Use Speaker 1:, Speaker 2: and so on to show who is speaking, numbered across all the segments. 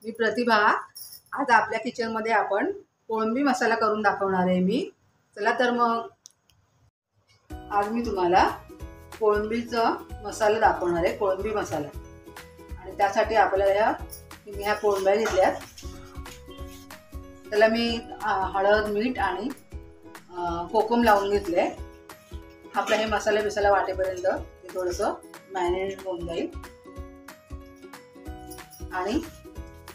Speaker 1: मी प्रतिभा. आज आपल्या किचनमध्ये आपण कोळंबी मसाला करून दाखवणार आहे मी. चला तर मग आज मी तुम्हाला कोळंबीचा मसाला दाखवणार आहे, कोळंबी मसाला. आणि त्यासाठी आपल्याला मी ह्या कोळंब्या घेतल्यात. त्याला मी हळद, मीठ आणि कोकम लावून घेतले. आपला हे मसाला वाटेपर्यंत ते थोडंसं मॅरिनेट होऊन जाईल. आणि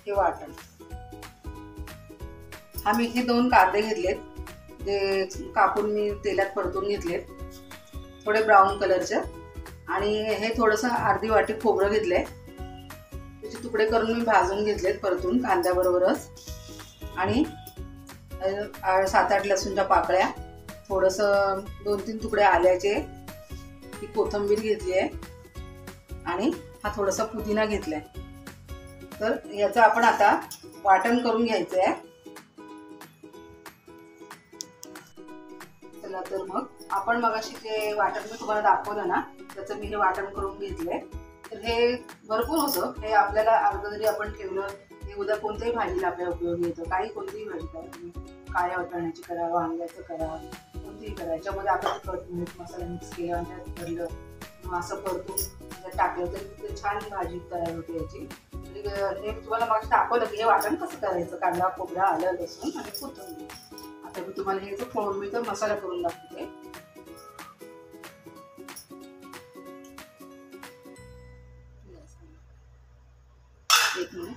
Speaker 1: हे वाटण, आम्ही हे 2 कांदे घेतलेत, जे कापून मी तेलात परतून घेतलेत, थोडे ब्राऊन कलरचे. आणि हे थोडंसं अर्धी वाटी खोबरं घेतले, त्याचे तुकडे करून मी भाजून घेतलेत परतून कांद्याबरोबरच. आणि 7-8 लसूणच्या पाकळ्या, थोडंसं 2-3 तुकडे आल्याचे, ही कोथिंबीर घेतली आहे. आणि हा थोडासा पुदिना घेतलाय. तर याचं आपण आता वाटण करून घ्यायचं आहे. चला तर मग आपण मगाशी जे वाटण मी तुम्हाला दाखवलं ना, त्याचं मी हे वाटण करून घेतलंय. तर हे भरपूर होतं. हे आपल्याला अर्ध जरी आपण ठेवलं, हे उद्या कोणत्याही भाजीला आपल्याला उपयोगी येतं. कोणतीही भाजी करा तुम्ही, काळ्या वाटाण्याची करा, वांग्याचं करा, कोणतीही करा. याच्यामध्ये आपण तिखट मीठ मसाला मिक्स केला आणि त्यात भरलं, असं परतून टाकलं तर छान भाजी तयार होते याची. हे तुम्हाला मागचं दाखवलं की हे वाटण कसं करायचं, कांदा, खोबरा, आलं, लसूण आणि कोथिंबीर. आता मी तुम्हाला हे कोळंबीचा मसाला करून दाखवते. एक मिनिट.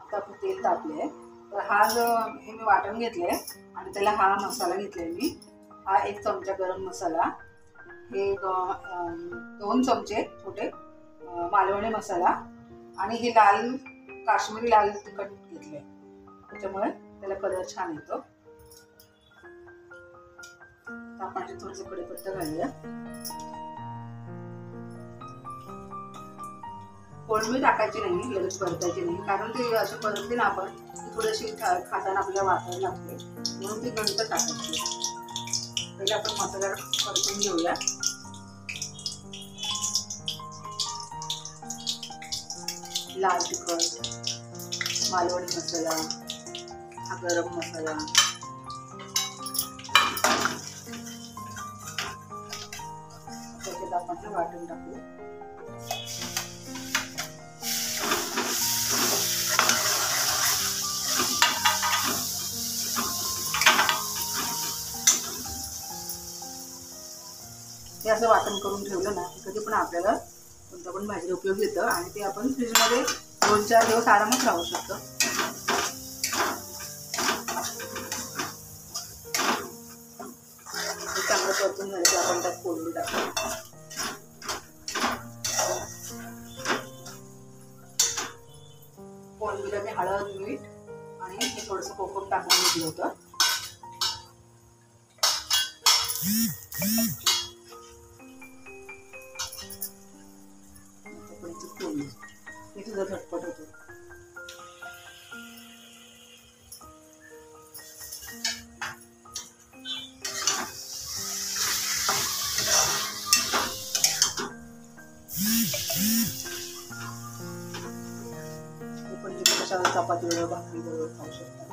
Speaker 1: आता आपण तेल तापले. तर हा जो हे मी वाटण घेतलंय आणि त्याला हा मसाला घेतलाय मी. हा 1 चमचा गरम मसाला, हे 2 चमचे छोटे मालवणी मसाला, आणि हे काश्मीरी लाल तिखट घेतले, त्याच्यामुळे त्याला कलर छान येतो. आपण थोडंसं कढीपत्ता घालूया. कोळंबी टाकायची नाही, लगेच परतायची नाही, कारण ते अशी परतली ना आपण, थोडीशी खाताना आपल्याला वाटायला लागते, म्हणून ती नंतर टाकायची. पहिले आपण मसाला परतून घेऊया. लाल तिखट, मालवणी मसाला, हा गरम मसाला, त्याच्यात आपण हे वाटण टाकू. हे असं वाटण करून ठेवलं ना, कधी पण आपल्याला कोणत्या पण भाजीला उपयोग येतं. आणि ते आपण फ्रीजमध्ये 2-4 दिवस आरामात राहू शकतो. चांगलं परतून झालं की आपण त्यात कोळंबी टाकू. कोळंबीला मी हळद, मीठ आणि हे थोडंसं कोकम टाकून घेतलं होतं. हे सुद्धा झटपट होतो. हे पण कशाला चपातीवर, भाकरीवर खाऊ शकता.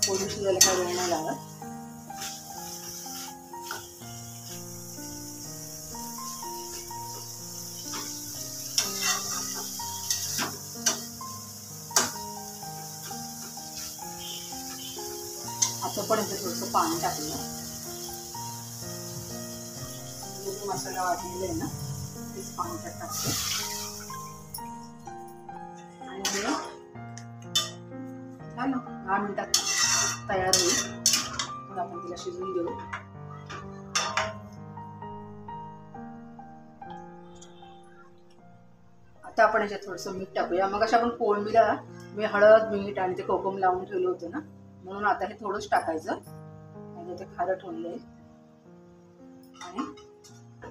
Speaker 1: कोळंबी शिजायला काय वेळ नाही लागत. आता पण इथे थोडंसं पाणी टाकलं. मसाला वाटलेला आहे ना, तेच पाणी त्यात टाकते. आणि हे झालं, 10 मिनिटात तयार होईल. तर आपण तिला शिजवून घेऊ. आता आपण याच्यात थोडंसं मीठ टाकूया. मग अशा आपण कोळंबीला मी हळद, मीठ आणि ते कोकम लावून ठेवलं होतं ना, म्हणून आता हे थोडंच टाकायचं, म्हणजे ते खारट होऊन जाईल. आणि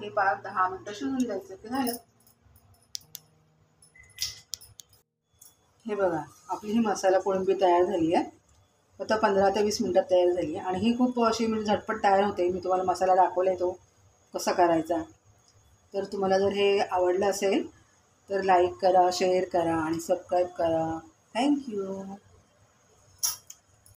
Speaker 1: हे 5-10 मिनिटं शिजून द्यायचं की झालं. हे बघा, आपली ही मसाला कोळंबी तयार झाली आहे. फक्त 15 ते 20 मिनटात तयार झाली आणि ही खूप अशी म्हणजे झटपट तयार होते. मी तुम्हाला मसाला दाखवला आहे तो कसा करायचा. तर तुम्हाला जर हे आवडलं असेल तर लाईक करा, शेअर करा आणि सबस्क्राईब करा. थँक्यू.